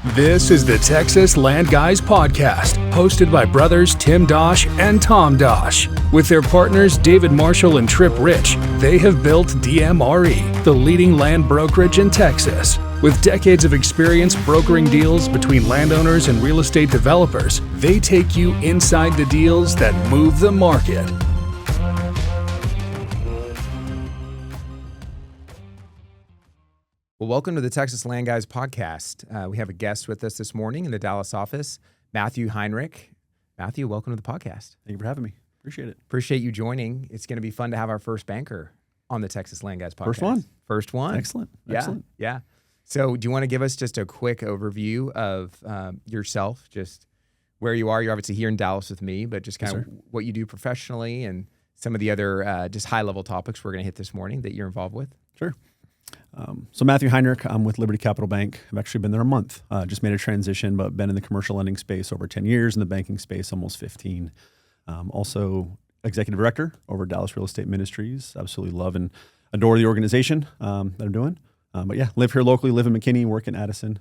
This is the Texas Land Guys podcast, hosted by brothers Tim Dosch and Tom Dosch. With their partners David Marshall and Trip Rich, they have built DMRE, the leading land brokerage in Texas. With decades of experience brokering deals between landowners and real estate developers, they take you inside the deals that move the market. Well, welcome to the Texas Land Guys podcast. We have a guest with us this morning in the Dallas office, Matthew Heinrich. Matthew, welcome to the podcast. Thank you for having me. Appreciate it. Appreciate you joining. It's going to be fun to have our first banker on the Texas Land Guys podcast. First one. Excellent. Excellent. Yeah. So do you want to give us just a quick overview of yourself, just where you are? You're obviously here in Dallas with me, but just kind of what you do professionally and some of the other just high-level topics we're going to hit this morning that you're involved with. Sure. So Matthew Heinrich, I'm with Liberty Capital Bank. I've actually been there a month. Just made a transition, but been in the commercial lending space over 10 years, in the banking space almost 15. Also executive director over Dallas Real Estate Ministries. Absolutely love and adore the organization that I'm doing. But yeah, live here locally, live in McKinney, work in Addison.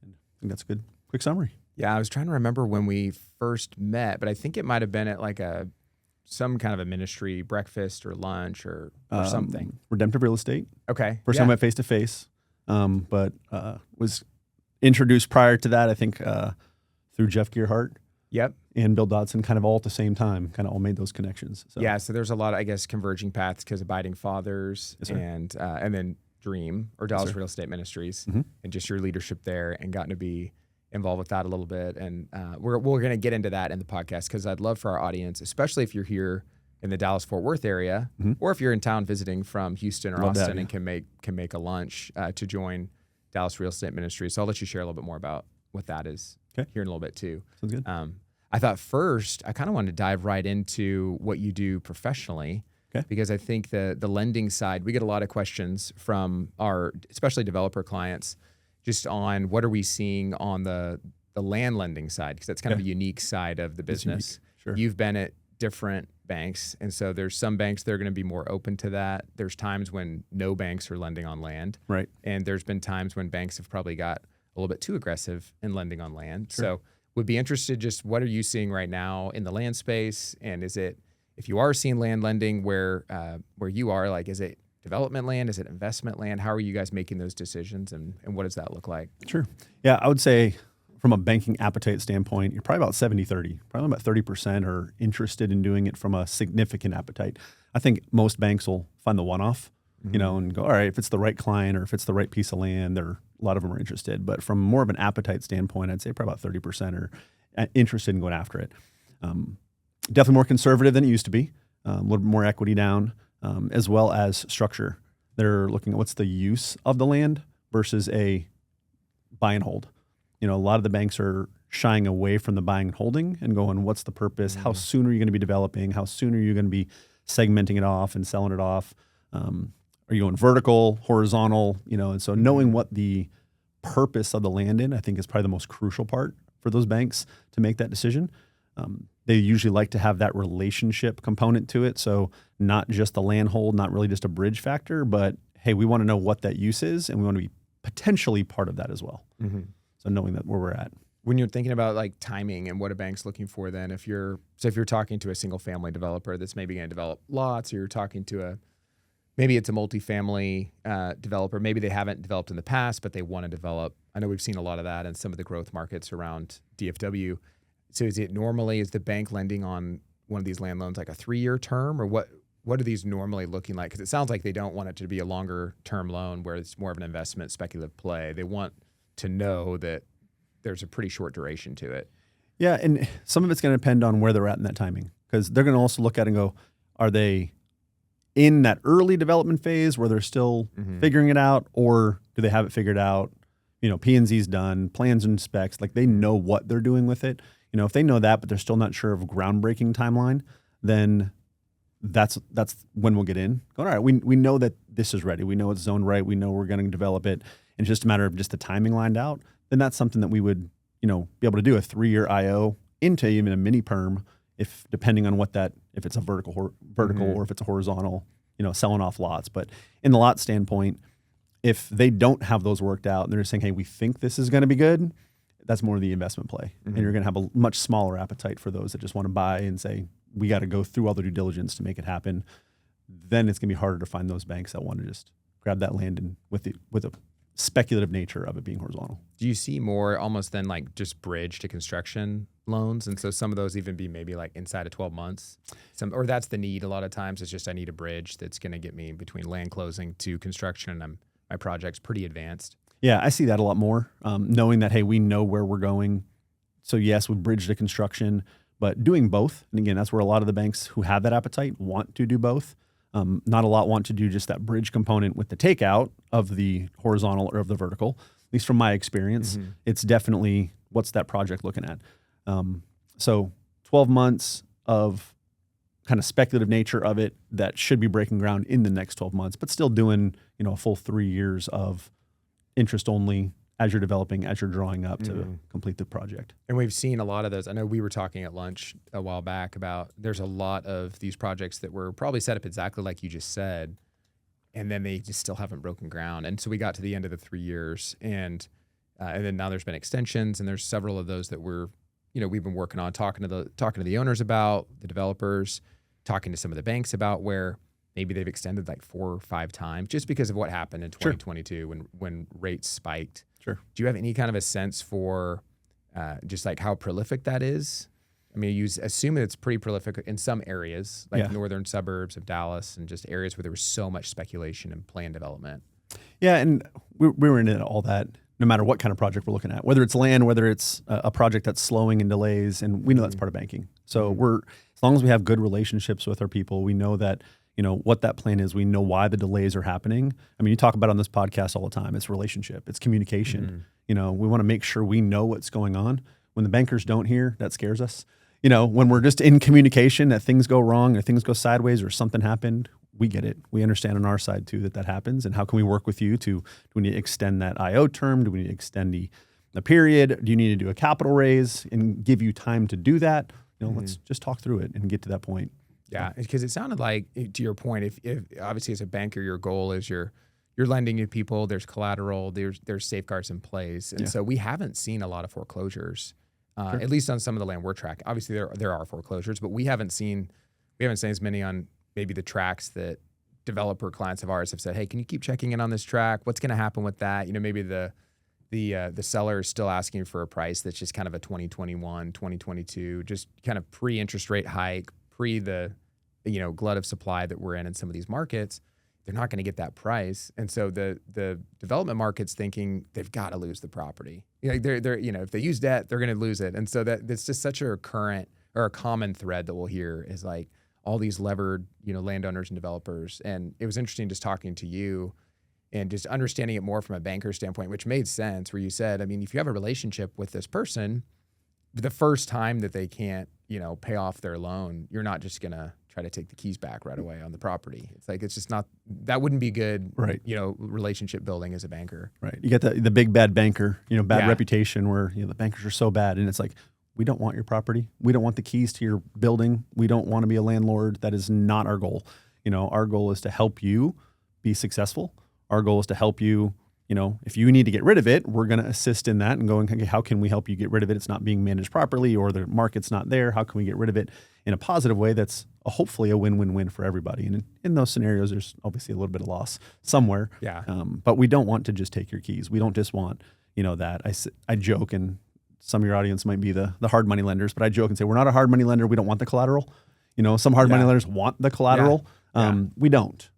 I think that's a good, quick summary. Yeah, I was trying to remember when we first met, but I think it might have been at like some kind of a ministry breakfast or lunch or something. Redemptive Real Estate. Okay. First time I met face to face, but was introduced prior to that, I think, through Jeff Gearhart. Yep. And Bill Dodson, kind of all at the same time, kind of all made those connections. So. Yeah, so there's a lot of, I guess, converging paths because Abiding Fathers Yes, and then Dream or Dallas Real Estate Ministries and just your leadership there and gotten to be involved with that a little bit. And we're going to get into that in the podcast because I'd love for our audience, especially if you're here in the Dallas-Fort Worth area or if you're in town visiting from Houston or Austin and can make a lunch to join Dallas Real Estate Ministries. So I'll let you share a little bit more about what that is here in a little bit too. Sounds good. I thought first, I kind of wanted to dive right into what you do professionally because I think the lending side, we get a lot of questions from our, especially developer clients, just on what are we seeing on the land lending side, because that's kind of a unique side of the business. Sure. You've been at different banks, and so there's some banks that are going to be more open to that. There's times when no banks are lending on land. Right. And there's been times when banks have probably got a little bit too aggressive in lending on land. Sure. So would be interested just what are you seeing right now in the land space, and is it, if you are seeing land lending where you are, like, is it development land? Is it investment land? How are you guys making those decisions, and what does that look like? Sure. Yeah, I would say from a banking appetite standpoint, you're probably about 70-30. Probably about 30% are interested in doing it from a significant appetite. I think most banks will find the one-off, and go, all right, if it's the right client or if it's the right piece of land, a lot of them are interested. But from more of an appetite standpoint, I'd say probably about 30% are interested in going after it. Definitely more conservative than it used to be, a little bit more equity down. As well as structure. They're looking at what's the use of the land versus a buy and hold. A lot of the banks are shying away from the buying and holding and going, what's the purpose? How soon are you going to be developing? How soon are you going to be segmenting it off and selling it off? Are you going vertical, horizontal? And so knowing what the purpose of the land in, I think, is probably the most crucial part for those banks to make that decision. They usually like to have that relationship component to it. So not just the land hold, not really just a bridge factor, but hey, we want to know what that use is, and we want to be potentially part of that as well. So knowing that where we're at. When you're thinking about like timing and what a bank's looking for, then if you're talking to a single family developer that's maybe going to develop lots, or you're talking to maybe it's a multifamily developer, maybe they haven't developed in the past, but they want to develop. I know we've seen a lot of that in some of the growth markets around DFW. So is the bank lending on one of these land loans like a 3-year term, or what are these normally looking like? Because it sounds like they don't want it to be a longer term loan where it's more of an investment speculative play. They want to know that there's a pretty short duration to it. Yeah, and some of it's going to depend on where they're at in that timing, because they're going to also look at it and go, are they in that early development phase where they're still figuring it out, or do they have it figured out? P&Z's done, plans and specs, like they know what they're doing with it. If they know that, but they're still not sure of a groundbreaking timeline, then that's when we'll get in. All right, we know that this is ready. We know it's zoned right. We know we're going to develop it. And it's just a matter of just the timing lined out. Then that's something that we would, be able to do a 3-year IO into even a mini perm, if depending on what that, if it's a vertical or if it's a horizontal, selling off lots. But in the lot standpoint, if they don't have those worked out and they're just saying, hey, we think this is going to be good, that's more the investment play. And you're going to have a much smaller appetite for those that just want to buy and say, we got to go through all the due diligence to make it happen. Then it's going to be harder to find those banks that want to just grab that land and with a speculative nature of it being horizontal. Do you see more almost then like just bridge to construction loans? And so some of those even be maybe like inside of 12 months, or that's the need a lot of times. It's just, I need a bridge that's going to get me between land closing to construction, and my project's pretty advanced. Yeah, I see that a lot more, knowing that, hey, we know where we're going. So yes, we bridge to construction, but doing both. And again, that's where a lot of the banks who have that appetite want to do both. Not a lot want to do just that bridge component with the takeout of the horizontal or of the vertical. At least from my experience, it's definitely, what's that project looking at? So 12 months of kind of speculative nature of it that should be breaking ground in the next 12 months, but still doing, a full 3 years of interest only as you're developing, as you're drawing up to complete the project. And we've seen a lot of those. I know we were talking at lunch a while back about there's a lot of these projects that were probably set up exactly like you just said, and then they just still haven't broken ground. And so we got to the end of the 3 years, and then now there's been extensions, and there's several of those that we've been working on, talking to the owners about, the developers, talking to some of the banks about where maybe they've extended like 4 or 5 times just because of what happened in 2022 when rates spiked. Sure. Do you have any kind of a sense for just like how prolific that is? I mean, you assume it's pretty prolific in some areas, like northern suburbs of Dallas and just areas where there was so much speculation and planned development. Yeah, and we were into all that, no matter what kind of project we're looking at, whether it's land, whether it's a project that's slowing and delays, and we know that's part of banking. So as long as we have good relationships with our people, we know that, what that plan is. We know why the delays are happening. I mean, you talk about on this podcast all the time, it's relationship, it's communication. We want to make sure we know what's going on. When the bankers don't hear, that scares us. When we're just in communication, that things go wrong or things go sideways or something happened, we get it. We understand on our side too that happens. And how can we work with you do we need to extend that IO term? Do we need to extend the period? Do you need to do a capital raise and give you time to do that? Let's just talk through it and get to that point. Yeah, because it sounded like, to your point, if obviously as a banker, your goal is you're lending to people, there's collateral, there's safeguards in place. And so we haven't seen a lot of foreclosures, at least on some of the land we're tracking. Obviously there are foreclosures, but we haven't seen as many on maybe the tracks that developer clients of ours have said, hey, can you keep checking in on this track? What's going to happen with that? Maybe the seller is still asking for a price that's just kind of a 2021, 2022, just kind of pre-interest rate hike, pre the glut of supply that we're in some of these markets. They're not going to get that price, and so the development market's thinking they've got to lose the property. They're if they use debt, they're going to lose it, and so that's just such a current or a common thread that we'll hear is like all these levered landowners and developers. And it was interesting just talking to you and just understanding it more from a banker standpoint, which made sense. Where you said, I mean, if you have a relationship with this person, the first time that they can't pay off their loan, you're not just going to try to take the keys back right away on the property. It's like, it's just not, that wouldn't be good, right? Relationship building as a banker. Right. You get the big bad banker, bad reputation where, the bankers are so bad. And it's like, we don't want your property. We don't want the keys to your building. We don't want to be a landlord. That is not our goal. Our goal is to help you be successful. Our goal is to help you, if you need to get rid of it, we're going to assist in that and going, okay, how can we help you get rid of it? It's not being managed properly or the market's not there. How can we get rid of it in a positive way that's hopefully a win-win-win for everybody? And in those scenarios, there's obviously a little bit of loss somewhere. Yeah. But we don't want to just take your keys. We don't just want, that. I joke, and some of your audience might be the hard money lenders, but I joke and say, we're not a hard money lender. We don't want the collateral. Some hard money lenders want the collateral. We don't.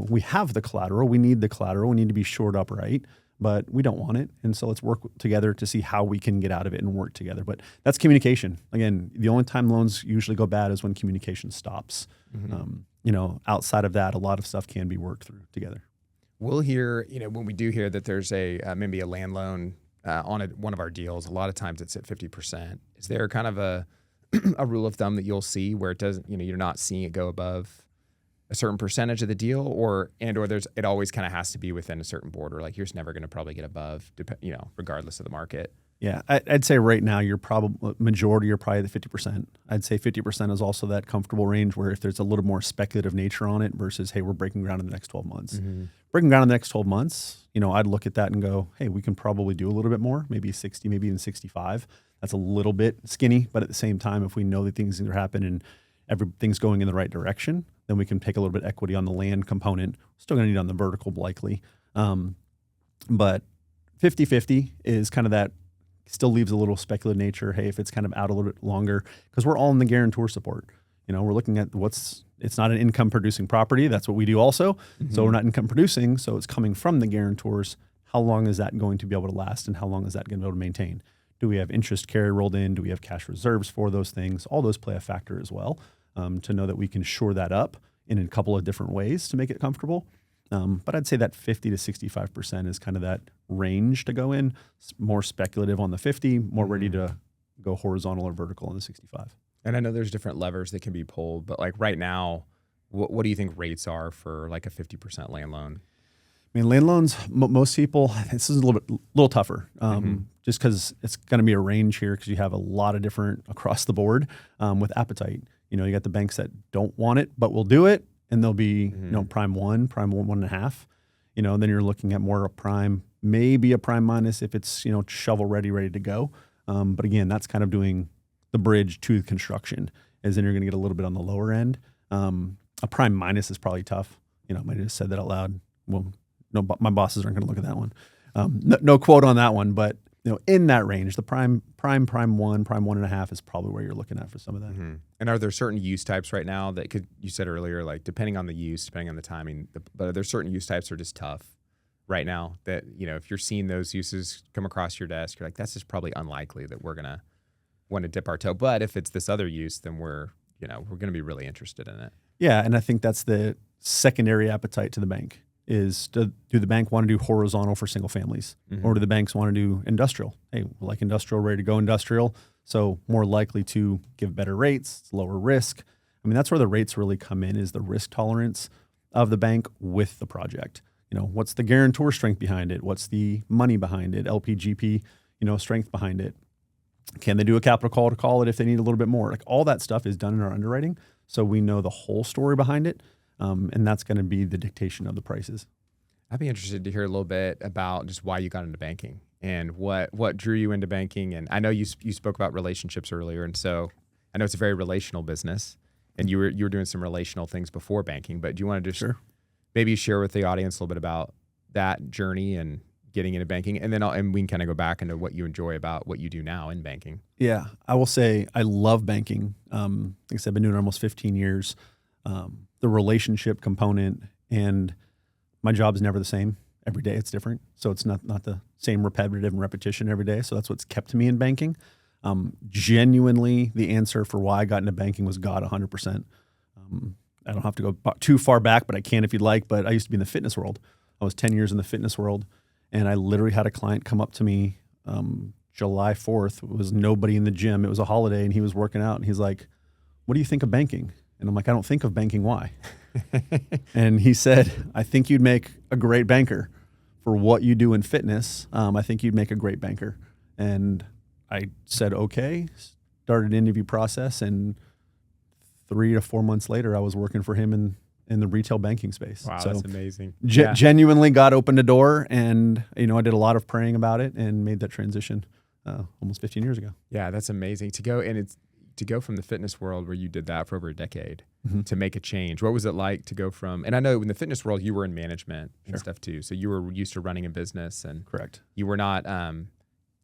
We have the collateral. We need the collateral. We need to be shored up right, but we don't want it. And so let's work together to see how we can get out of it and work together. But that's communication. Again, the only time loans usually go bad is when communication stops. Outside of that, a lot of stuff can be worked through together. We'll hear, when we do hear that there's maybe a land loan on one of our deals, a lot of times it's at 50%. Is there kind of a rule of thumb that you'll see where it doesn't, you're not seeing it go above a certain percentage of the deal, or it always kind of has to be within a certain border? Like, you're just never going to probably get above, regardless of the market. Yeah, I'd say right now you're probably majority. You're probably the 50%. I'd say 50% is also that comfortable range where if there's a little more speculative nature on it versus, hey, we're breaking ground in the next 12 months. Breaking ground in the next 12 months, I'd look at that and go, hey, we can probably do a little bit more, maybe 60, maybe even 65. That's a little bit skinny, but at the same time, if we know that things are happening and everything's going in the right direction, then we can take a little bit of equity on the land component. Still going to need on the vertical likely. But 50-50 is kind of that, still leaves a little speculative nature. Hey, if it's kind of out a little bit longer, because we're all in the guarantor support. We're looking at it's not an income producing property. That's what we do also. So we're not income producing. So it's coming from the guarantors. How long is that going to be able to last? And how long is that going to be able to maintain? Do we have interest carry rolled in? Do we have cash reserves for those things? All those play a factor as well, to know that we can shore that up in a couple of different ways to make it comfortable. But I'd say that 50 to 65% is kind of that range to go in. It's more speculative on the 50, more ready to go horizontal or vertical on the 65. And I know there's different levers that can be pulled, but like right now, what do you think rates are for like a 50% land loan? I mean, land loans, most people, this is a little tougher, just because it's going to be a range here because you have a lot of different across the board with appetite. You got the banks that don't want it, but will do it. And they'll be, prime 1.5. Then you're looking at more a prime, maybe a prime minus if it's, shovel ready to go. But again, that's kind of doing the bridge to construction, as then you're going to get a little bit on the lower end. A prime minus is probably tough. I might have just said that out loud. Well, no, my bosses aren't going to look at that one. No quote on that one, but in that range, the prime 1, prime 1.5 is probably where you're looking at for some of that. And are there certain use types right now that you said earlier, like depending on the use, depending on the timing, but are there certain use types that are just tough right now that, if you're seeing those uses come across your desk, you're like, that's just probably unlikely that we're going to want to dip our toe. But if it's this other use, then we're going to be really interested in it. Yeah. And I think that's the secondary appetite to the bank is do the bank want to do horizontal for single families or do the banks want to do industrial? Hey, we like industrial, ready to go industrial. So more likely to give better rates, lower risk. I mean, that's where the rates really come in, is the risk tolerance of the bank with the project. What's the guarantor strength behind it? What's the money behind it? LPGP, strength behind it. Can they do a capital call to call it if they need a little bit more? Like all that stuff is done in our underwriting. So we know the whole story behind it. And that's going to be the dictation of the prices. I'd be interested to hear a little bit about just why you got into banking and what drew you into banking. And I know you spoke about relationships earlier, and so I know it's a very relational business, and you were doing some relational things before banking. But do you want to just maybe share with the audience a little bit about that journey and getting into banking, and then we can kind of go back into what you enjoy about what you do now in banking? Yeah, I will say I love banking. Like I said, I've been doing it almost 15 years. The relationship component, and my job is never the same. Every day it's different. So it's not the same repetitive and repetition every day. So that's what's kept me in banking. Genuinely, the answer for why I got into banking was God 100%. I don't have to go too far back, but I can if you'd like. But I used to be in the fitness world. I was 10 years in the fitness world. And I literally had a client come up to me July 4th. It was nobody in the gym. It was a holiday, and he was working out. And he's like, what do you think of banking? And I'm like, I don't think of banking. Why? And he said, I think you'd make a great banker for what you do in fitness. I think you'd make a great banker. And I said, okay, started an interview process. And 3 to 4 months later, I was working for him in the retail banking space. Wow, so that's amazing. Genuinely God opened a door, and I did a lot of praying about it and made that transition almost 15 years ago. Yeah, that's amazing to go from the fitness world where you did that for over a decade to make a change. What was it like to go from, and I know in the fitness world, you were in management and stuff too. So you were used to running a business, and correct. You were not,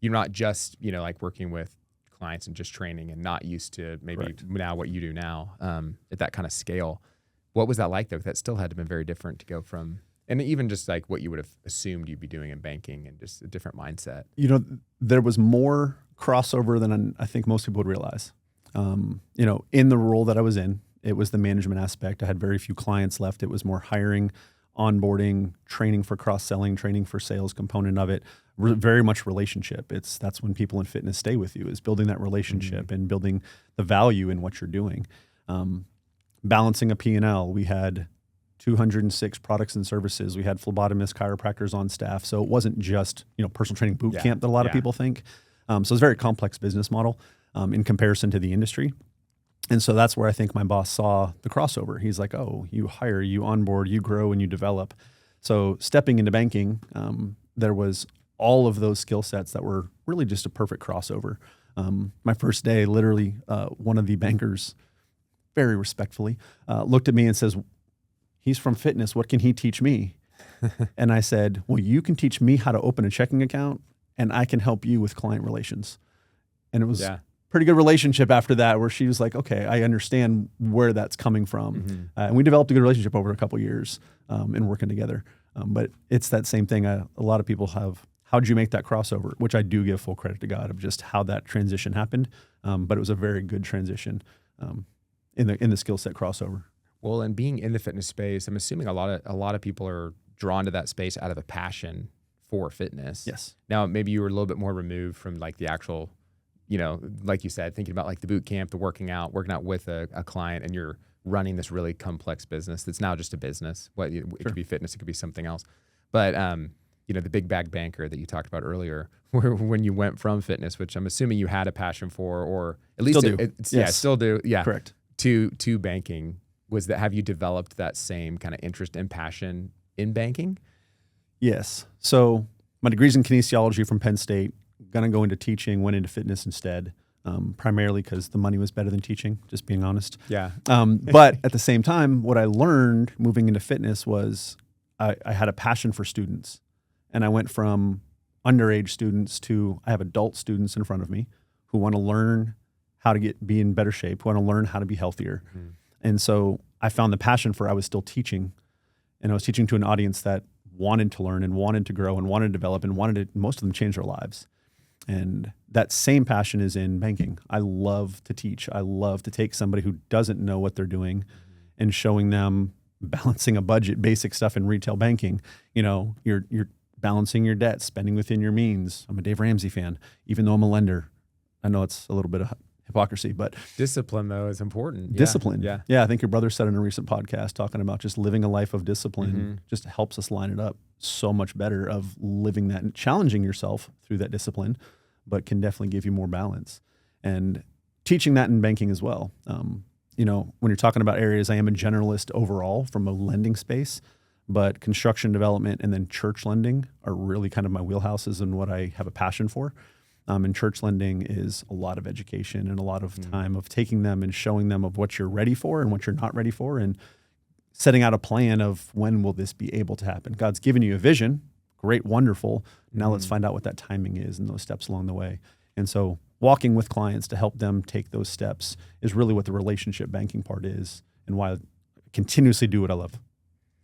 you're not just, like working with clients and just training, and not used to maybe now what you do now at that kind of scale. What was that like though? That still had to have been very different to go from, and even just like what you would have assumed you'd be doing in banking, and just a different mindset. There was more crossover than I think most people would realize. In the role that I was in, it was the management aspect. I had very few clients left. It was more hiring, onboarding, training for cross-selling, training for sales component of it. Very much relationship. That's when people in fitness stay with you, is building that relationship and building the value in what you're doing. Balancing a P&L. We had 206 products and services. We had phlebotomists, chiropractors on staff. So it wasn't just, personal training boot camp that a lot of people think. So it's a very complex business model in comparison to the industry. And so that's where I think my boss saw the crossover. He's like, oh, you hire, you onboard, you grow, and you develop. So stepping into banking, there was all of those skill sets that were really just a perfect crossover. My first day, literally, one of the bankers, very respectfully, looked at me and says, he's from fitness. What can he teach me? And I said, well, you can teach me how to open a checking account, and I can help you with client relations. And it was pretty good relationship after that, where she was like, okay, I understand where that's coming from. And we developed a good relationship over a couple of years in working together. But it's that same thing. A lot of people have, how'd you make that crossover? Which I do give full credit to God of just how that transition happened. But it was a very good transition in the skill set crossover. Well, and being in the fitness space, I'm assuming a lot of people are drawn to that space out of a passion for fitness. Yes. Now, maybe you were a little bit more removed from like the actual, like you said, thinking about like the boot camp, the working out with a client, and you're running this really complex business that's now just a business. It could be fitness, it could be something else. But the big bag banker that you talked about earlier, when you went from fitness, which I'm assuming you had a passion for, or at least still do. Yeah, still do. Yeah, correct. To banking, have you developed that same kind of interest and passion in banking? Yes. So my degree's in kinesiology from Penn State. Gonna go into teaching, went into fitness instead, primarily because the money was better than teaching, just being honest. Yeah. But at the same time, what I learned moving into fitness was I had a passion for students. And I went from underage students to I have adult students in front of me who want to learn how to be in better shape, who want to learn how to be healthier. And so I found the passion for I was still teaching, and I was teaching to an audience that wanted to learn and wanted to grow and wanted to develop and wanted to, most of them, change their lives. And that same passion is in banking. I love to teach. I love to take somebody who doesn't know what they're doing and showing them balancing a budget, basic stuff in retail banking. You're balancing your debt, spending within your means. I'm a Dave Ramsey fan, even though I'm a lender. I know it's a little bit of hypocrisy, but discipline though is important. Discipline. Yeah. I think your brother said in a recent podcast talking about just living a life of discipline just helps us line it up so much better of living that and challenging yourself through that discipline, but can definitely give you more balance. And teaching that in banking as well. When you're talking about areas, I am a generalist overall from a lending space, but construction development and then church lending are really kind of my wheelhouses and what I have a passion for. And church lending is a lot of education and a lot of time of taking them and showing them of what you're ready for and what you're not ready for, and setting out a plan of when will this be able to happen. God's given you a vision, great, wonderful. Now let's find out what that timing is and those steps along the way. And so walking with clients to help them take those steps is really what the relationship banking part is, and why I continuously do what I love.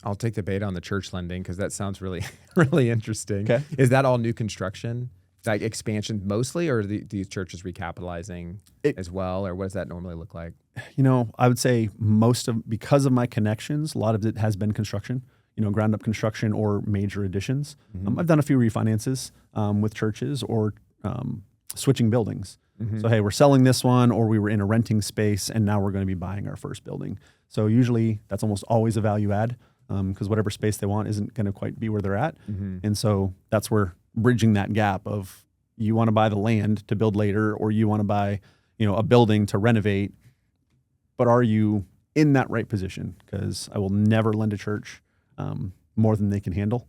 I'll take the bait on the church lending because that sounds really, really interesting. Okay. Is that all new construction? Like expansion mostly, or are these churches recapitalizing as well, or what does that normally look like? I would say because of my connections, a lot of it has been construction, ground up construction or major additions. I've done a few refinances with churches or switching buildings. So, hey, we're selling this one, or we were in a renting space and now we're going to be buying our first building. So usually that's almost always a value add because whatever space they want isn't going to quite be where they're at. And so that's where bridging that gap of you want to buy the land to build later, or you want to buy, a building to renovate, but are you in that right position? Because I will never lend a church more than they can handle.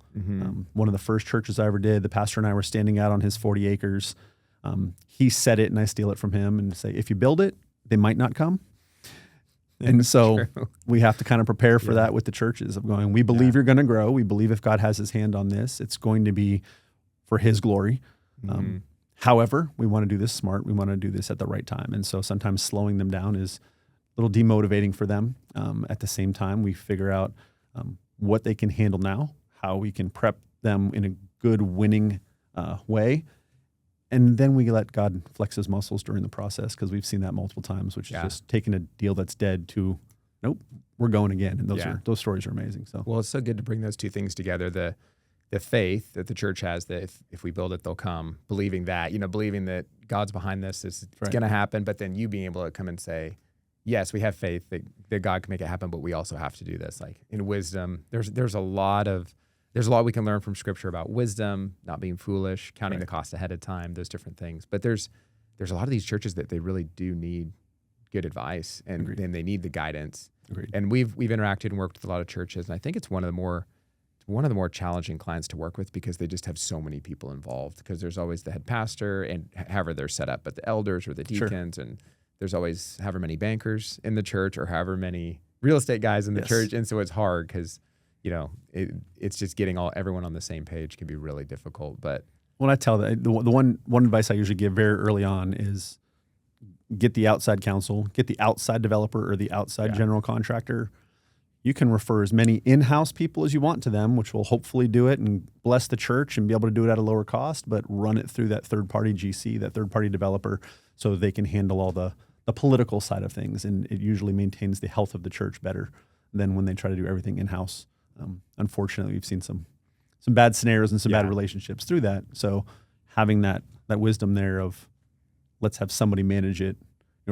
One of the first churches I ever did, the pastor and I were standing out on his 40 acres. He said it and I steal it from him and say, if you build it, they might not come. And so we have to kind of prepare for that with the churches of going, we believe you're going to grow. We believe if God has his hand on this, it's going to be for his glory. However, we want to do this smart. We want to do this at the right time. And so sometimes slowing them down is a little demotivating for them. At the same time, we figure out what they can handle now, how we can prep them in a good winning way. And then we let God flex his muscles during the process, because we've seen that multiple times, which is just taking a deal that's dead to, nope, we're going again. And those stories are amazing. So, well, it's so good to bring those two things together. The faith that the church has that if we build it, they'll come, believing that, believing that God's behind this, it's going to happen. But then you being able to come and say, yes, we have faith that God can make it happen, but we also have to do this. Like in wisdom, there's a lot of there's a lot we can learn from Scripture about wisdom, not being foolish, counting the cost ahead of time, those different things. But there's a lot of these churches that they really do need good advice, and they need the guidance. Agreed. And we've interacted and worked with a lot of churches, and I think it's one of the more challenging clients to work with because they just have so many people involved, because there's always the head pastor and however they're set up, but the elders or the deacons, and there's always however many bankers in the church or however many real estate guys in the church. And so it's hard because, it's just getting everyone on the same page can be really difficult. But when I tell that, the one advice I usually give very early on is get the outside counsel, get the outside developer or the outside general contractor. You can refer as many in-house people as you want to them, which will hopefully do it and bless the church and be able to do it at a lower cost, but run it through that third-party GC, that third-party developer, so they can handle all the political side of things. And it usually maintains the health of the church better than when they try to do everything in-house. Unfortunately, we've seen some bad scenarios and some bad relationships through that. So having that wisdom there of let's have somebody manage it,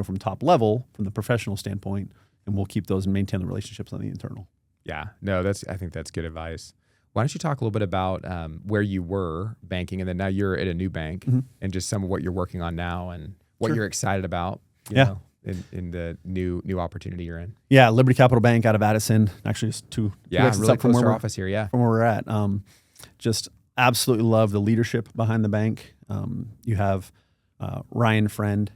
from top level, from the professional standpoint, and we'll keep those and maintain the relationships on the internal. Yeah, no, I think that's good advice. Why don't you talk a little bit about where you were banking, and then now you're at a new bank, and just some of what you're working on now and what you're excited about, you know, in the new opportunity you're in. Yeah, Liberty Capital Bank out of Addison. Actually, it's two exits really up from close to where our office here. from where we're at. Just absolutely love the leadership behind the bank. You have Ryan Friend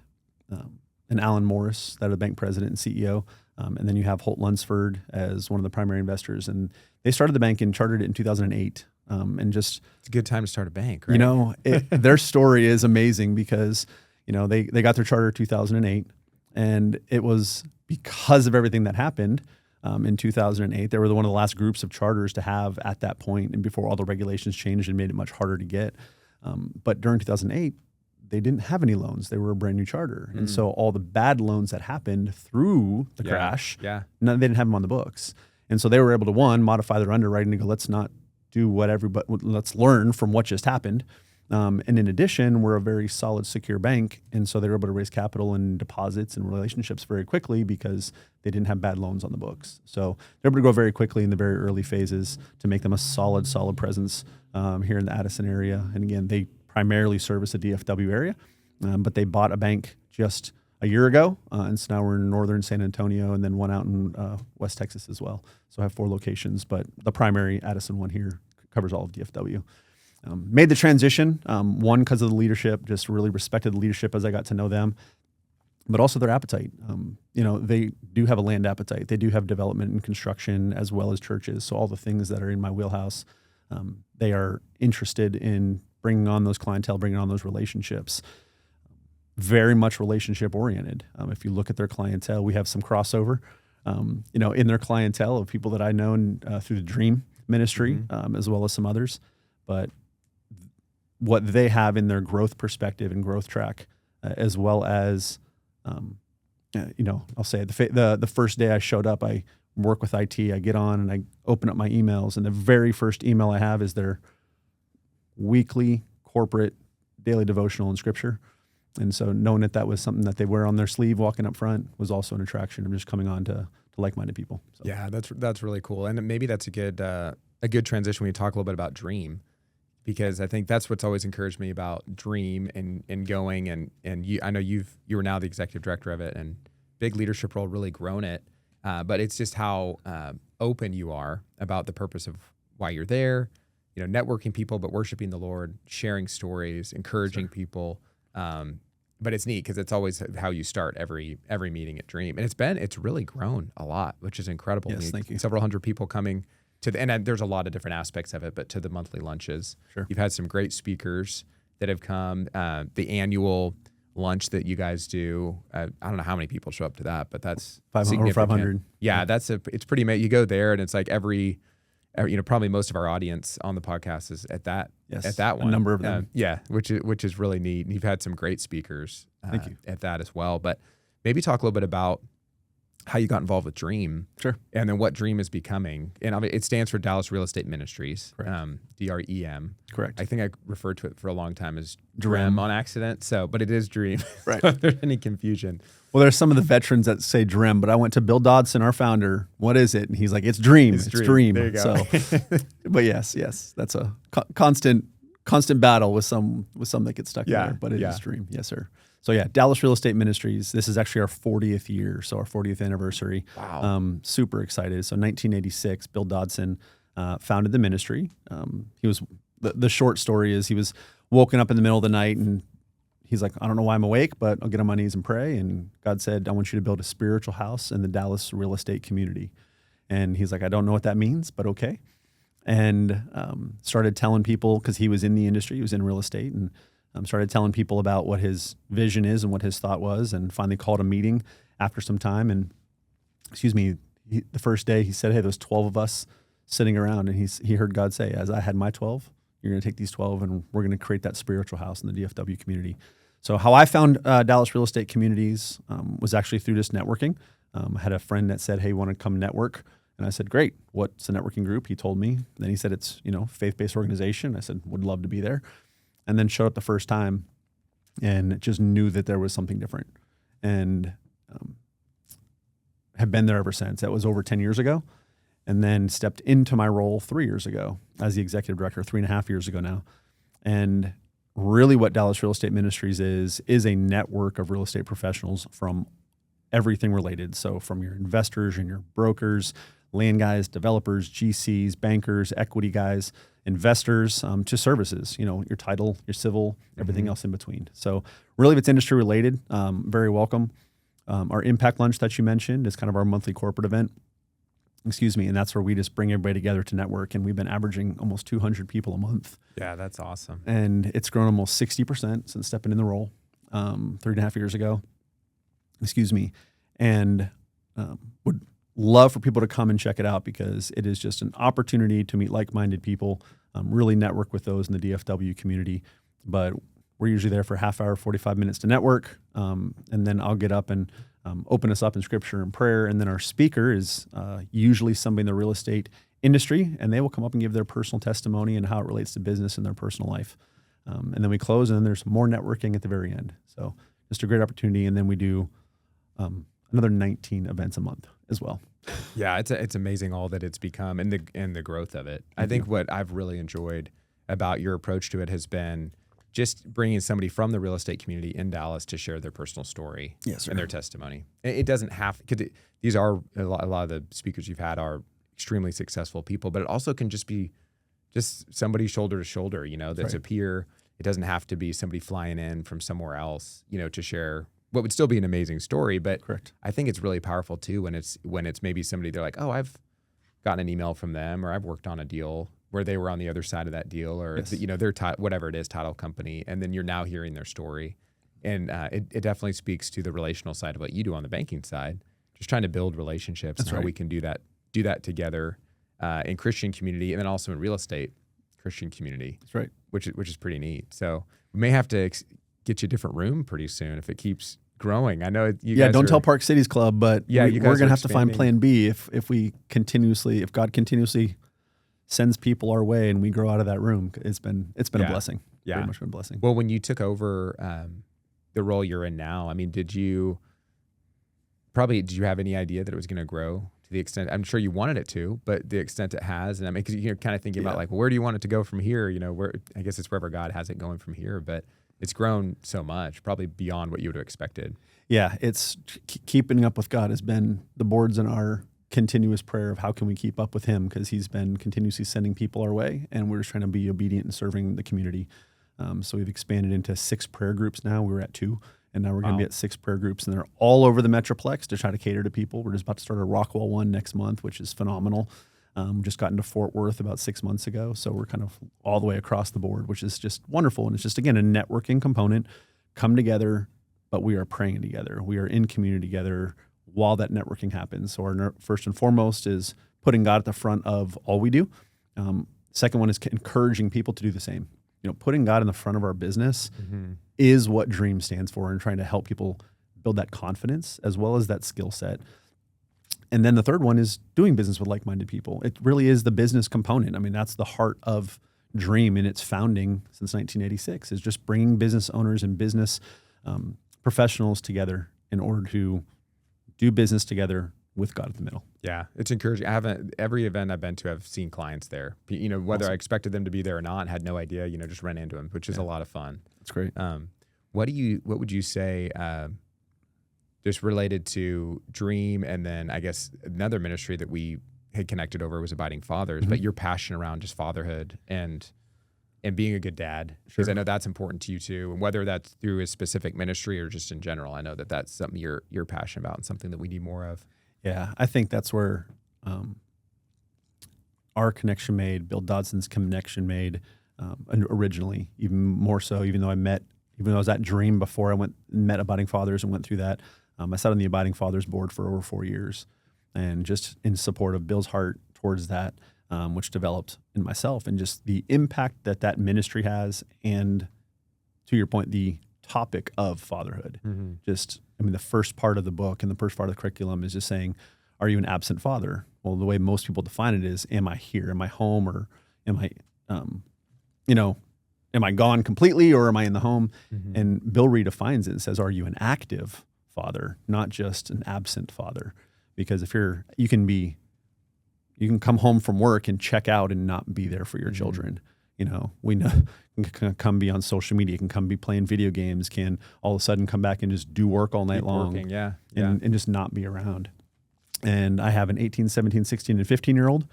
and Alan Morris, that are the bank president and CEO. And then you have Holt Lunsford as one of the primary investors. And they started the bank and chartered it in 2008. And just... It's a good time to start a bank, right? Their story is amazing because, they got their charter in 2008. And it was because of everything that happened in 2008. They were one of the last groups of charters to have at that point, and before all the regulations changed and made it much harder to get. But during 2008, they didn't have any loans. They were a brand new charter. And so all the bad loans that happened they didn't have them on the books. And so they were able to, modify their underwriting to go, let's not do let's learn from what just happened. And in addition, we're a very solid, secure bank. And so they were able to raise capital and deposits and relationships very quickly because they didn't have bad loans on the books. So they're able to go very quickly in the very early phases to make them a solid presence here in the Addison area. And again, they primarily service the DFW area, but they bought a bank just a year ago. And so now we're in northern San Antonio and then one out in West Texas as well. So I have 4 locations, but the primary Addison one here covers all of DFW. Made the transition, one, because of the leadership, just really respected the leadership as I got to know them, but also their appetite. They do have a land appetite. They do have development and construction as well as churches. So all the things that are in my wheelhouse, they are interested in bringing on those clientele, bringing on those relationships. Very much relationship oriented. If you look at their clientele, we have some crossover, in their clientele of people that I know through the Dream Ministry, as well as some others. But what they have in their growth perspective and growth track, as well as, I'll say the first day I showed up, I work with IT, I get on and I open up my emails, and the very first email I have is their weekly corporate daily devotional in Scripture. And so knowing that was something that they wear on their sleeve walking up front was also an attraction. I'm just coming on to like-minded people. So. Yeah, that's really cool. And maybe that's a good transition when you talk a little bit about Dream, because I think that's what's always encouraged me about Dream and going and you, I know you were now the executive director of it, and big leadership role, really grown it. But it's just how open you are about the purpose of why you're there, networking people, but worshiping the Lord, sharing stories, encouraging people. But it's neat because it's always how you start every meeting at Dream. And it's really grown a lot, which is incredible. Yes, thank you. Several hundred people coming to and there's a lot of different aspects of it, but to the monthly lunches. Sure. You've had some great speakers that have come. The annual lunch that you guys do, I don't know how many people show up to that, but that's 500 or 500. Yeah, it's pretty amazing. You go there and it's like probably most of our audience on the podcast is at that one. A number of them. Which is really neat. And you've had some great speakers Thank you. at that as well. But maybe talk a little bit about how you got involved with Dream. Sure. And then what Dream is becoming. And I mean, it stands for Dallas Real Estate Ministries, Correct. DREM. Correct. I think I referred to it for a long time as Dream. Dream on accident. So, but it is Dream. Right. So if there's any confusion. Well, there's some of the veterans that say Dream, but I went to Bill Dodson, our founder. What is it? And he's like, it's Dream. It's Dream. There you go. So, but yes, that's a constant battle with some that get stuck in there. But it is Dream. Yes, sir. So yeah, Dallas Real Estate Ministries. This is actually our 40th year, so our 40th anniversary. Wow. Super excited. So 1986, Bill Dodson founded the ministry. He was the short story is he was woken up in the middle of the night and he's like, I don't know why I'm awake, but I'll get on my knees and pray. And God said, I want you to build a spiritual house in the Dallas real estate community. And he's like, I don't know what that means, but okay. And started telling people, because he was in the industry, he was in real estate, and started telling people about what his vision is and what his thought was, and finally called a meeting after some time. And the first day he said, hey, there's 12 of us sitting around, and he heard God say, as I had my 12, you're going to take these 12 and we're going to create that spiritual house in the DFW community. So how I found Dallas Real Estate Communities was actually through just networking. I had a friend that said, hey, you want to come network? And I said, great. What's a networking group? He told me. Then he said, it's, faith-based organization. I said, would love to be there. And then showed up the first time and just knew that there was something different, and have been there ever since. That was over 10 years ago. And then stepped into my role 3 years ago as the executive director, 3.5 years ago now. And really what Dallas Real Estate Ministries is a network of real estate professionals from everything related. So from your investors and your brokers, land guys, developers, GCs, bankers, equity guys, investors, to services, your title, your civil, everything else in between. So really if it's industry related, very welcome. Our impact lunch that you mentioned is kind of our monthly corporate event. And that's where we just bring everybody together to network. And we've been averaging almost 200 people a month. Yeah, that's awesome. And it's grown almost 60% since stepping in the role 3.5 years ago. And would love for people to come and check it out, because it is just an opportunity to meet like-minded people, really network with those in the DFW community. But we're usually there for a half hour, 45 minutes to network. And then I'll get up and open us up in scripture and prayer. And then our speaker is usually somebody in the real estate industry, and they will come up and give their personal testimony and how it relates to business and their personal life. And then we close, and then there's more networking at the very end. So just a great opportunity. And then we do another 19 events a month as well. Yeah, it's amazing all that it's become and the growth of it. I think what I've really enjoyed about your approach to it has been just bringing somebody from the real estate community in Dallas to share their personal story and their testimony. It doesn't have, because these are a lot of the speakers you've had are extremely successful people, but it also can just be just somebody shoulder to shoulder, that's a peer. It doesn't have to be somebody flying in from somewhere else, to share what would still be an amazing story. But Correct. I think it's really powerful too when it's maybe somebody they're like, oh, I've gotten an email from them, or I've worked on a deal where they were on the other side of that deal, or their whatever it is, title company, and then you're now hearing their story, and it definitely speaks to the relational side of what you do on the banking side, just trying to build relationships and how we can do that together in Christian community, and then also in real estate Christian community. That's right. Which is pretty neat. So we may have to get you a different room pretty soon if it keeps growing. I know you guys don't tell Park Cities Club, but we're going to have to find plan B if God continuously sends people our way and we grow out of that room. It's been a blessing. Yeah. Very much been a blessing. Well, when you took over the role you're in now, I mean, did you have any idea that it was going to grow to the extent, I'm sure you wanted it to, but the extent it has, and I mean, because you're kind of thinking about like, where do you want it to go from here? Where, I guess it's wherever God has it going from here, but it's grown so much, probably beyond what you would have expected. Yeah, it's keeping up with God has been the boards in our continuous prayer of how can we keep up with him, because he's been continuously sending people our way, and we're just trying to be obedient and serving the community. So we've expanded into 6 prayer groups now. We were at 2, and now we're going to be at 6 prayer groups, and they're all over the Metroplex to try to cater to people. We're just about to start a Rockwell one next month, which is phenomenal. Just got into Fort Worth about 6 months ago, so we're kind of all the way across the board, which is just wonderful. And it's just, again, a networking component. Come together, but we are praying together. We are in community together while that networking happens. So our first and foremost is putting God at the front of all we do. Second one is encouraging people to do the same. Putting God in the front of our business is what DREAM stands for, and trying to help people build that confidence as well as that skill set. And then the third one is doing business with like-minded people. It really is the business component. I mean, that's the heart of Dream in its founding since 1986, is just bringing business owners and business professionals together in order to do business together with God at the middle. Yeah, it's encouraging. Every event I've been to, I've seen clients there. Whether Awesome. I expected them to be there or not, had no idea. Just ran into them, which is a lot of fun. That's great. What would you say, just related to Dream, and then I guess another ministry that we had connected over was Abiding Fathers, but your passion around just fatherhood and being a good dad, because I know that's important to you too, and whether that's through a specific ministry or just in general, I know that that's something you're passionate about and something that we need more of. Yeah, I think that's where our connection made, Bill Dodson's connection made originally, even more so, even though I was at Dream before I met Abiding Fathers and went through that. I sat on the Abiding Fathers board for over 4 years, and just in support of Bill's heart towards that, which developed in myself, and just the impact that ministry has, and to your point, the topic of fatherhood. The first part of the book and the first part of the curriculum is just saying, are you an absent father? Well, the way most people define it is, am I here? Am I home? Or am I, am I gone completely, or am I in the home? And Bill redefines it and says, are you an active father, not just an absent father? Because if you can come home from work and check out and not be there for your children. We know can come be on social media, can come be playing video games, can all of a sudden come back and just do work all night long. Working, and just not be around. And I have an 18, 17, 16, and 15-year-old.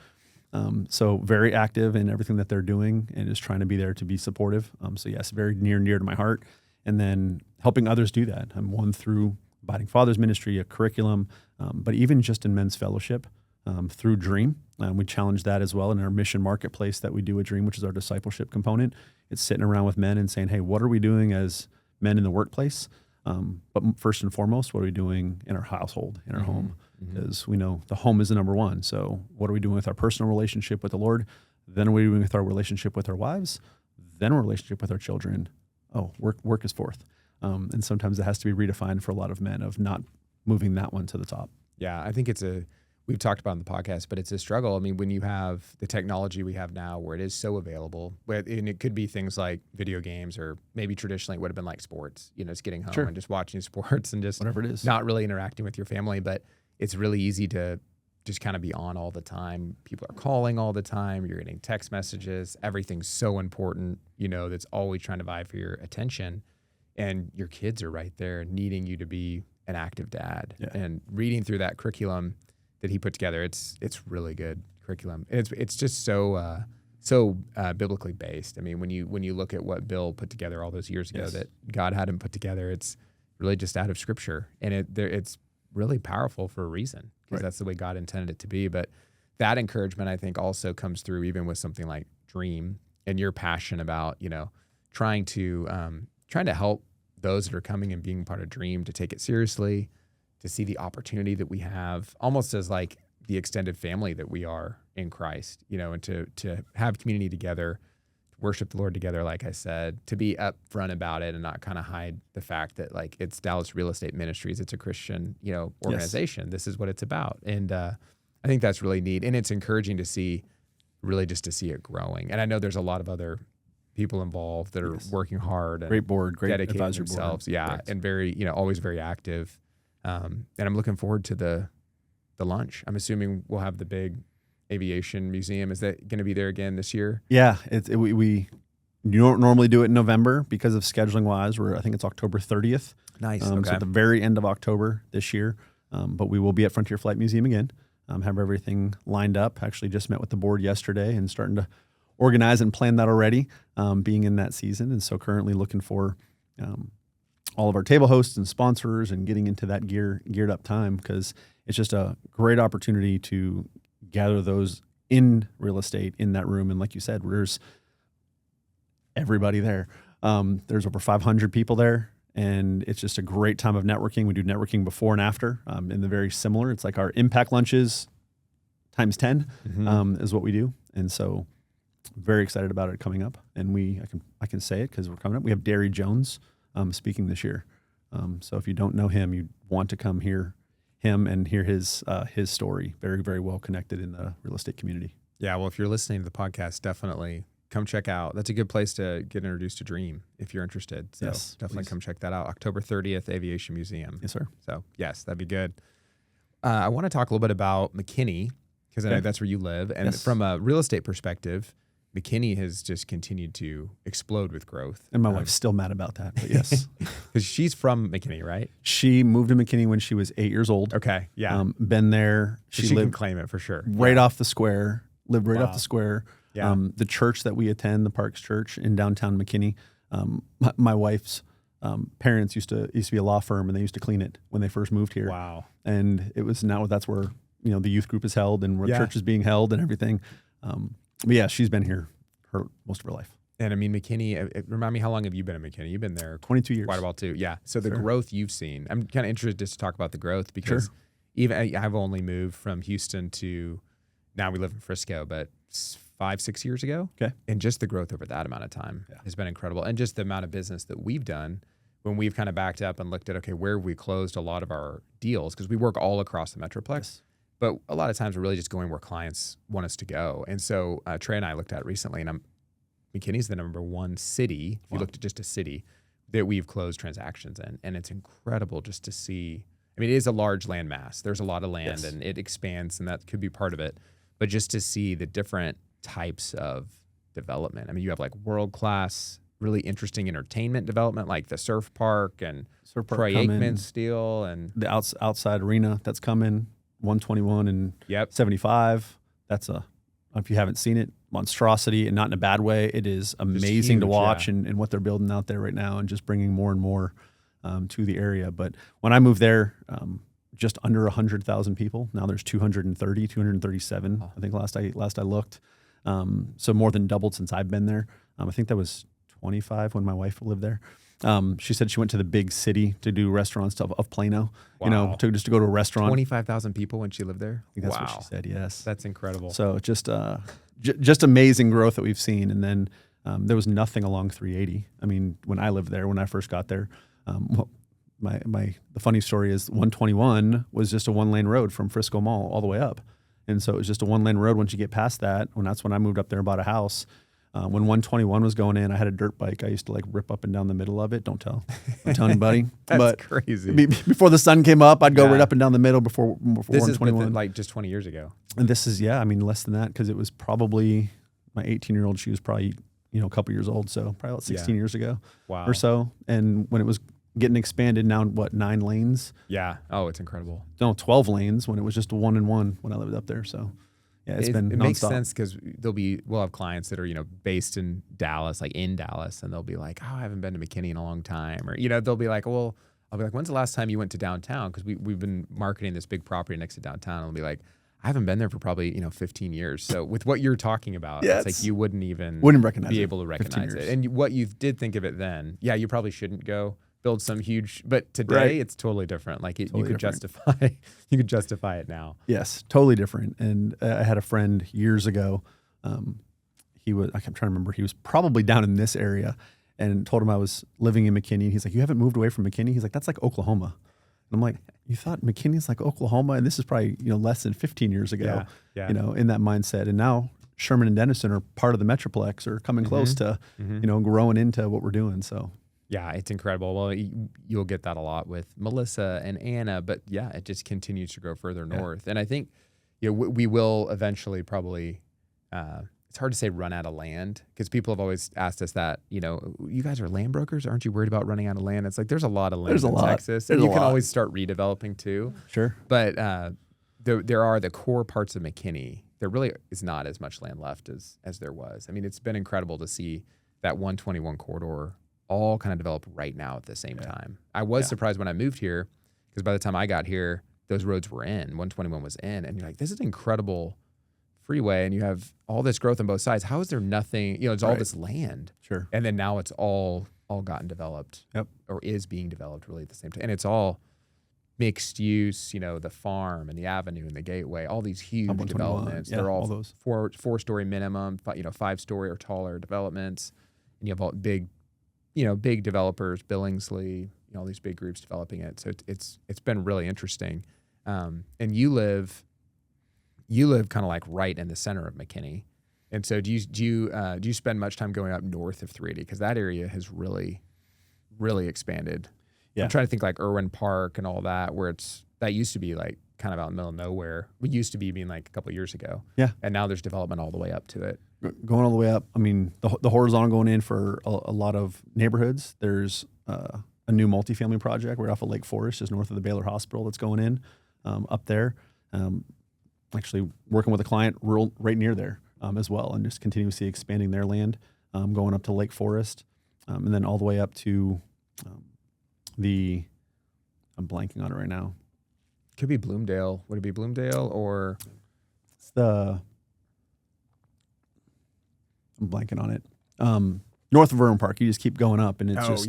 So very active in everything that they're doing, and is trying to be there to be supportive. So yes, very near and dear to my heart. And then helping others do that. I'm one through Abiding Fathers Ministry, a curriculum, but even just in men's fellowship through Dream. We challenge that as well in our mission marketplace that we do at Dream, which is our discipleship component. It's sitting around with men and saying, hey, what are we doing as men in the workplace? But first and foremost, what are we doing in our household, in our home? Because we know the home is the number one. So what are we doing with our personal relationship with the Lord? Then what are we doing with our relationship with our wives? Then our relationship with our children. Oh, work is fourth. And sometimes it has to be redefined for a lot of men of not moving that one to the top. Yeah, I think we've talked about it on the podcast, but it's a struggle. I mean, when you have the technology we have now where it is so available, and it could be things like video games, or maybe traditionally it would have been like sports, just getting home and just watching sports and just whatever it is, not really interacting with your family. But it's really easy to just kind of be on all the time. People are calling all the time. You're getting text messages. Everything's so important, that's always trying to vie for your attention. And your kids are right there needing you to be an active dad. Yeah. And reading through that curriculum that he put together, it's really good curriculum. And it's just so biblically based. I mean, when you look at what Bill put together all those years ago that God had him put together, it's really just out of Scripture, and it's really powerful for a reason, because that's the way God intended it to be. But that encouragement, I think, also comes through even with something like Dream, and your passion about trying to help those that are coming and being part of Dream to take it seriously, to see the opportunity that we have almost as like the extended family that we are in Christ, and to have community together, to worship the Lord together, like I said, to be upfront about it and not kind of hide the fact that like it's Dallas Real Estate Ministries, it's a Christian, organization. Yes. This is what it's about. And I think that's really neat. And it's encouraging to see it growing. And I know there's a lot of other people involved that are working hard and great board, great dedicating advisory themselves. board. Yeah. Correct. And very, always very active. And I'm looking forward to the lunch. I'm assuming we'll have the big aviation museum. Is that going to be there again this year? Yeah, we don't normally do it in November because of scheduling wise. I think it's October 30th. Nice. So at the very end of October this year. But we will be at Frontier Flight Museum again. Have everything lined up. Actually just met with the board yesterday and starting to organize and plan that already, being in that season. And so currently looking for all of our table hosts and sponsors and getting into that geared up time, because it's just a great opportunity to gather those in real estate in that room. And like you said, there's everybody there. There's over 500 people there, and it's just a great time of networking. We do networking before and after, and they're very similar. It's like our impact lunches times 10 is what we do. And so very excited about it coming up. And I can say it because we're coming up. We have Derry Jones speaking this year. So if you don't know him, you want to come hear him and hear his story. Very, very well connected in the real estate community. Yeah, well, if you're listening to the podcast, definitely come check out. That's a good place to get introduced to Dream if you're interested. So Yes, definitely please. come check that out. October 30th, Aviation Museum. Yes, sir. So yes, that'd be good. I want to talk a little bit about McKinney because I know Okay. that's where you live. And Yes. from a real estate perspective, McKinney has just continued to explode with growth. And my wife's still mad about that, but yes. Because she's from McKinney, right? She moved to McKinney when she was 8 years old. Okay, yeah. Been there. So She she can lived claim it for sure. right off the square, lived right Wow. off the square. Yeah. The church that we attend, the Parks Church in downtown McKinney, my wife's parents used to be a law firm, and they used to clean it when they first moved here. Wow. And it was now that's where the youth group is held and where Yeah. church is being held and everything. But yeah, she's been here most of her life. And I mean, McKinney, remind me, how long have you been in McKinney? You've been there 22 years. quite a while too. Yeah. So the Sure. growth you've seen, I'm kind of interested just to talk about the growth because Sure. even I've only moved from Houston to now we live in Frisco, but 5-6 years ago. Okay. And just the growth over that amount of time has been incredible. And just the amount of business that we've done when we've kind of backed up and looked at, okay, where have we closed a lot of our deals? Because we work all across the Metroplex. Yes. But a lot of times we're really just going where clients want us to go. And so Trey and I looked at it recently, and McKinney's the number one city, if you looked at just a city, that we've closed transactions in. And it's incredible just to see. I mean, it is a large land mass. There's a lot of land, Yes. and it expands, and that could be part of it. But just to see the different types of development. I mean, you have like world-class, really interesting entertainment development, like the surf park and Surf park Troy coming. Aikman Steel. And The outside arena that's coming, 121 and yep. 75. That's if you haven't seen it, monstrosity, and not in a bad way. It is amazing to huge, watch yeah. and what they're building out there right now, and just bringing more and more to the area. But when I moved there, just under 100,000 people. Now there's 237, I think last I looked. So more than doubled since I've been there. I think that was 25 when my wife lived there. She said she went to the big city to do restaurants of Plano, Wow. just to go to a restaurant. 25,000 people when she lived there? I think that's wow. what she said, yes. That's incredible. So just just amazing growth that we've seen. And then there was nothing along 380. I mean, when I lived there, when I first got there, the funny story is 121 was just a one-lane road from Frisco Mall all the way up. And so it was just a one-lane road once you get past that. That's when I moved up there and bought a house. When 121 was going in, I had a dirt bike. I used to rip up and down the middle of it. Don't tell anybody. That's but crazy. Before the sun came up, I'd go Yeah. right up and down the middle before This is 121. like just 20 years ago. And this is, less than that, because it was probably my 18-year-old. She was probably, a couple years old. So probably about 16 years ago Wow. or so. And when it was getting expanded, now 9 lanes? Yeah. Oh, it's incredible. No, 12 lanes when it was just a 1-and-1 when I lived up there. So yeah, it's been It makes nonstop. sense because we'll have clients that are, based in Dallas, and they'll be like, oh, I haven't been to McKinney in a long time. Or, they'll be like, well, I'll be like, when's the last time you went to downtown? Because we've been marketing this big property next to downtown. And they'll be like, I haven't been there for probably, 15 years. So with what you're talking about, Yeah, it's like you wouldn't recognize be it. able to 15 recognize it. years. And what you did think of it then, yeah, you probably shouldn't go build some huge, but today Right. it's totally different. Like you Totally could different. you could justify it now. Yes, totally different. And I had a friend years ago. I'm trying to remember. He was probably down in this area, and told him I was living in McKinney. And he's like, "You haven't moved away from McKinney?" He's like, "That's like Oklahoma." And I'm like, "You thought McKinney's like Oklahoma?" And this is probably less than 15 years ago. Yeah. In that mindset. And now Sherman and Denison are part of the Metroplex, or coming close to growing into what we're doing. So. Yeah, it's incredible. Well, you'll get that a lot with Melissa and Anna, but yeah, it just continues to grow further north. And I think we will eventually probably, it's hard to say run out of land, because people have always asked us that, you guys are land brokers. Aren't you worried about running out of land? It's like there's a lot of land in Texas. And you can always start redeveloping too. Sure. But there are the core parts of McKinney. There really is not as much land left as there was. I mean, it's been incredible to see that 121 corridor all kind of develop right now at the same time. I was surprised when I moved here, because by the time I got here, those roads were in, 121 was in, and you're like, this is an incredible freeway, and you have all this growth on both sides. How is there nothing, it's all this land. Sure. And then now it's all gotten developed. Yep. Or is being developed really at the same time. And it's all mixed use, the farm and the avenue and the gateway, all these huge 121, developments. yeah, They're all all those. four-story minimum, 5-story or taller developments. And you have all big developers, Billingsley, all these big groups developing it. So it's been really interesting. And you live kind of like right in the center of McKinney. And so do you spend much time going up north of 380? Because that area has really, really expanded. Yeah. I'm trying to think like Irwin Park and all that, where that used to be like kind of out in the middle of nowhere. It used to be being like a couple of years ago. Yeah. And now there's development all the way up to it. Going all the way up. I mean, the horizontal going in for a lot of neighborhoods. There's a new multifamily project right off of Lake Forest, just north of the Baylor Hospital, that's going in up there. Actually working with a client right near there as well, and just continuously expanding their land, going up to Lake Forest, and then all the way up to I'm blanking on it right now. Could be Bloomdale. Would it be Bloomdale or? It's I'm blanking on it. North of Irwin Park, you just keep going up, and it's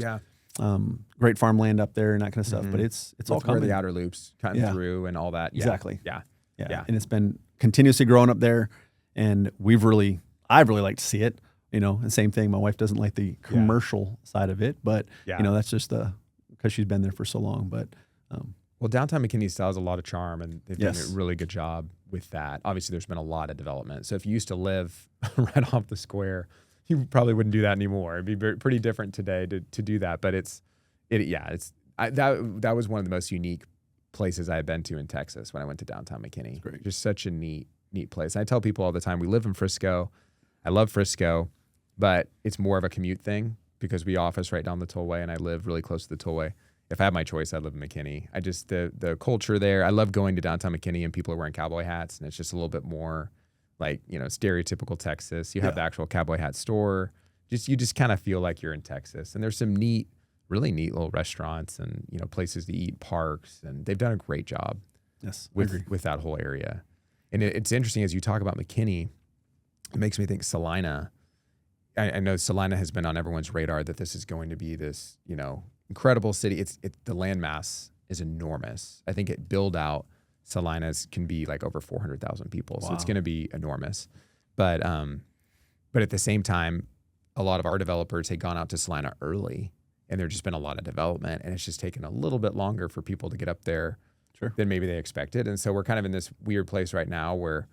great farmland up there and that kind of stuff. Mm-hmm. But it's all coming. Where the outer loops cutting through and all that. Yeah. Exactly. Yeah. And it's been continuously growing up there, and I've really liked to see it. And same thing. My wife doesn't like the commercial side of it, but that's just because she's been there for so long. But well, downtown McKinney still has a lot of charm, and they've done Yes. a really good job with that. Obviously, there's been a lot of development. So if you used to live right off the square, you probably wouldn't do that anymore. It'd be pretty different today to do that. But that was one of the most unique places I had been to in Texas when I went to downtown McKinney. Great. Just such a neat place. And I tell people all the time, we live in Frisco. I love Frisco, but it's more of a commute thing because we office right down the tollway, and I live really close to the tollway. If I had my choice, I'd live in McKinney. I just, the culture there, I love going to downtown McKinney and people are wearing cowboy hats, and it's just a little bit more like, stereotypical Texas. You have the actual cowboy hat store. You just kind of feel like you're in Texas. And there's some really neat little restaurants and, places to eat, parks, and they've done a great job with that whole area. And it's interesting as you talk about McKinney, it makes me think Salina. I know Salina has been on everyone's radar that this is going to be this, incredible city. The landmass is enormous. I think it build out Salina's can be like over 400,000 people. Wow. So it's going to be enormous. But at the same time, a lot of our developers had gone out to Salina early, and there's just been a lot of development, and it's just taken a little bit longer for people to get up there than maybe they expected. And so we're kind of in this weird place right now where,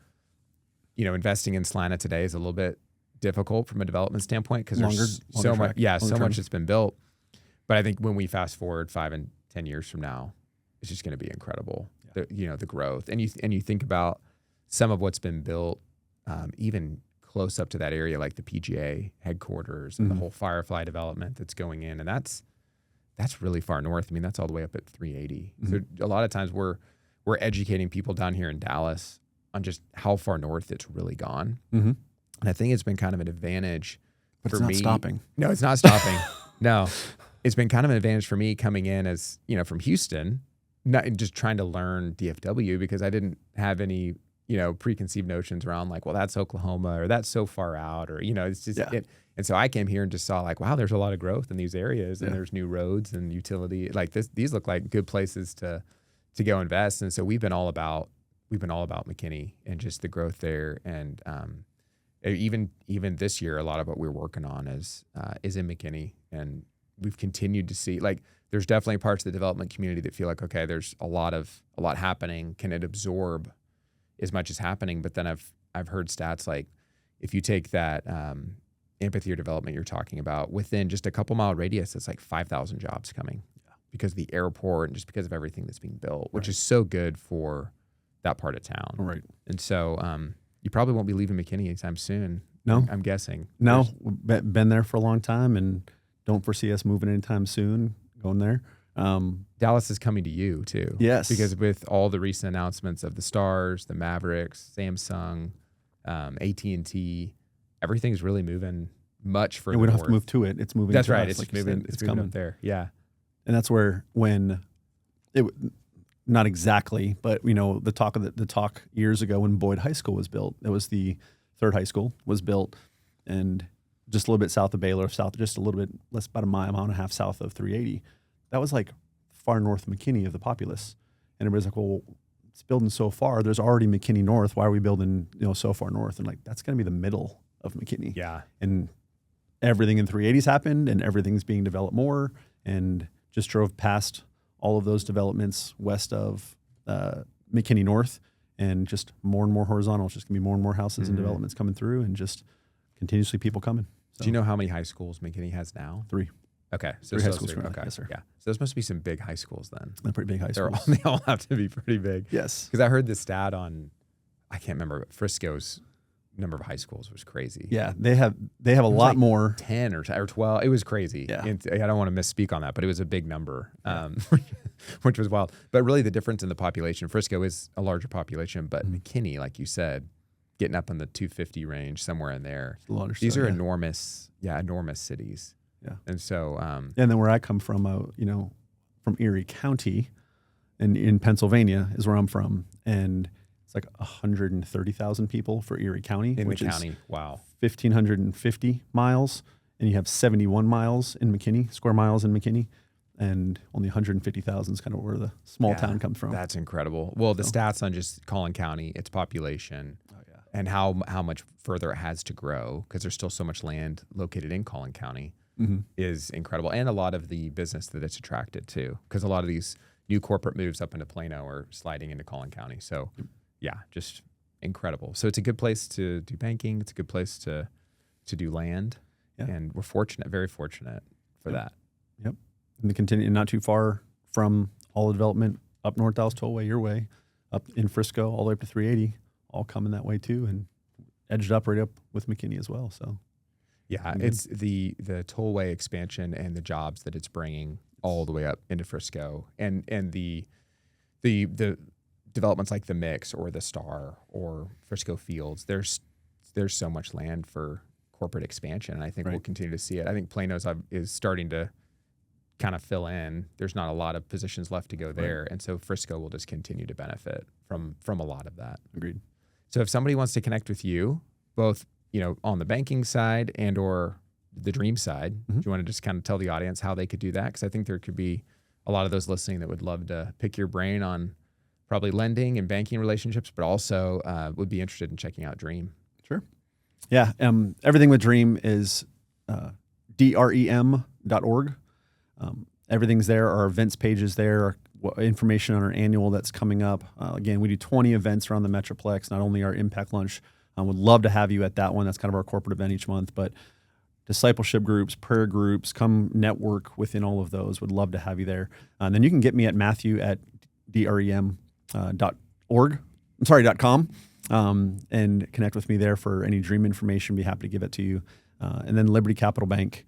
investing in Salina today is a little bit difficult from a development standpoint because there's so much that's been built. But I think when we fast forward 5 and 10 years from now, it's just going to be incredible. Yeah. The growth, and you think about some of what's been built, even close up to that area, like the PGA headquarters and the whole Firefly development that's going in, and that's really far north. I mean, that's all the way up at 380. So a lot of times we're educating people down here in Dallas on just how far north it's really gone. Mm-hmm. And I think it's been kind of an advantage for me. It's not stopping. No, it's not stopping. No, it's been kind of an advantage for me coming in as, from Houston, not just trying to learn DFW because I didn't have any, preconceived notions around like, well, that's Oklahoma or that's so far out or, it's just it. And so I came here and just saw like, wow, there's a lot of growth in these areas and there's new roads and utility. Like these look like good places to go invest. And so we've been all about McKinney and just the growth there. And, even this year, a lot of what we're working on is in McKinney, and we've continued to see like there's definitely parts of the development community that feel like, okay, there's a lot happening. Can it absorb as much as happening? But then I've heard stats like if you take that amphitheater development you're talking about, within just a couple mile radius, it's like 5,000 jobs coming because of the airport and just because of everything that's being built, which is so good for that part of town. Right. And so you probably won't be leaving McKinney anytime soon. No. I'm guessing. No, been there for a long time and don't foresee us moving anytime soon, going there. Dallas is coming to you too. Yes. Because with all the recent announcements of the Stars, the Mavericks, Samsung, AT&T, everything's really moving much further And we don't north. have to move to it. It's moving. That's to right. us, It's like you moving. said. It's moving coming up there. Yeah. And that's where not exactly, but the talk years ago when Boyd High School was built, it was the third high school was built, and just a little bit south of Baylor, just a little bit less, about a mile and a half south of 380. That was like far north of McKinney of the populace, and everybody's like, well, it's building so far. There's already McKinney North. Why are we building so far north? And like that's going to be the middle of McKinney. Yeah. And everything in 380's happened, and everything's being developed more, and just drove past all of those developments west of McKinney North, and just more and more horizontal. It's just going to be more and more houses and developments coming through, and just continuously people coming. So, do you know how many high schools McKinney has now? 3. Okay. So 3 high schools. Okay. Yes, sir. Yeah. So those must be some big high schools then. They're pretty big high schools. They all have to be pretty big. Yes. Because I heard the stat on, I can't remember, but Frisco's number of high schools was crazy. Yeah, they have a lot like more. 10 or 12. It was crazy. Yeah. And I don't want to misspeak on that, but it was a big number, which was wild. But really the difference in the population, Frisco is a larger population, but McKinney, like you said, getting up in the 250 range, somewhere in there. These are enormous cities. Yeah. And so, and then where I come from, from Erie County, and in Pennsylvania is where I'm from, and it's like 130,000 people for Erie County, which is 1,550 miles, and you have 71 miles in McKinney, square miles in McKinney, and only 150,000 is kind of where the small town comes from. That's incredible. Well, the stats on just Collin County, its population, and how much further it has to grow, because there's still so much land located in Collin County, is incredible. And a lot of the business that it's attracted to, because a lot of these new corporate moves up into Plano are sliding into Collin County. So yeah, just incredible. So it's a good place to do banking. It's a good place to do land. Yeah. And we're fortunate, very fortunate for that. Yep. And the continue, not too far from all the development up North Dallas Tollway, your way, up in Frisco, all the way up to 380, all coming that way too, and edged up right up with McKinney as well. So yeah, it's the tollway expansion and the jobs that it's bringing all the way up into Frisco, and the developments like the Mix or the Star or Frisco Fields. There's so much land for corporate expansion, and I think we'll continue to see it. I think Plano's is starting to kind of fill in. There's not a lot of positions left to go there, and so Frisco will just continue to benefit from a lot of that. Agreed. So if somebody wants to connect with you, both on the banking side and or the dream side, do you want to just kind of tell the audience how they could do that? Because I think there could be a lot of those listening that would love to pick your brain on probably lending and banking relationships, but also would be interested in checking out Dream. Sure. Yeah. Everything with Dream is drem.org. Everything's there. Our events page is there. Information on our annual that's coming up. Again, we do 20 events around the Metroplex, not only our Impact Lunch. Would love to have you at that one. That's kind of our corporate event each month, but discipleship groups, prayer groups, come network within all of those. Would love to have you there. And then you can get me at Matthew at drem.com and connect with me there for any Dream information. Be happy to give it to you. And then Liberty Capital Bank.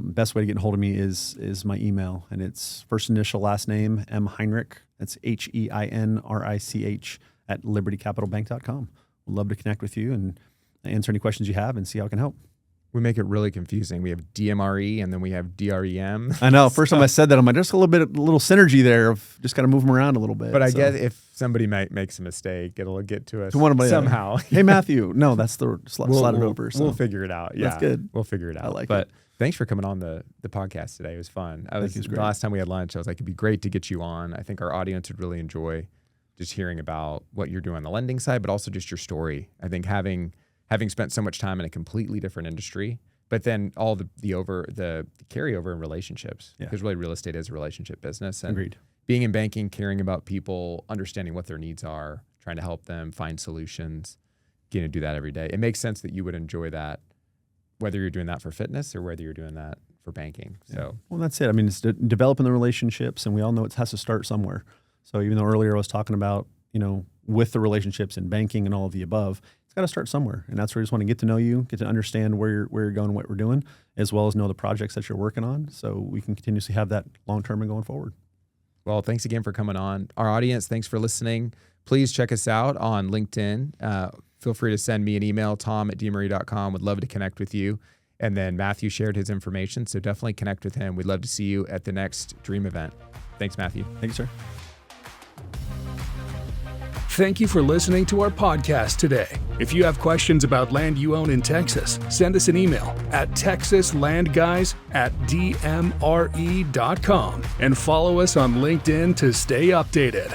Best way to get a hold of me is my email, and it's first initial last name, M. Heinrich. That's HEINRICH at libertycapitalbank.com. We'd love to connect with you and answer any questions you have and see how I can help. We make it really confusing. We have DMRE and then we have DREM. I know. First time I said that, I'm like, there's a little synergy there of just got to move them around a little bit. But I guess if somebody makes a mistake, it'll get to us somehow. Hey, Matthew. No, that's the slide it over. So. We'll figure it out. Yeah, that's good. We'll figure it out. I like it. Thanks for coming on the podcast today. It was fun. The last time we had lunch, I was like, it'd be great to get you on. I think our audience would really enjoy just hearing about what you're doing on the lending side, but also just your story. I think having spent so much time in a completely different industry, but then all the carryover in relationships, because really real estate is a relationship business. And Agreed. Being in banking, caring about people, understanding what their needs are, trying to help them find solutions, getting to do that every day. It makes sense that you would enjoy that, whether you're doing that for fitness or whether you're doing that for banking. So, well, that's it. I mean, it's developing the relationships, and we all know it has to start somewhere. So even though earlier I was talking about, with the relationships in banking and all of the above, it's got to start somewhere. And that's where I just want to get to know you, get to understand where you're going, what we're doing, as well as know the projects that you're working on, so we can continuously have that long-term and going forward. Well, thanks again for coming on. Our audience, thanks for listening. Please check us out on LinkedIn. Feel free to send me an email, tom@dmarie.com. Would love to connect with you. And then Matthew shared his information, so definitely connect with him. We'd love to see you at the next Dream event. Thanks, Matthew. Thank you, sir. Thank you for listening to our podcast today. If you have questions about land you own in Texas, send us an email at texaslandguys@dmre.com and follow us on LinkedIn to stay updated.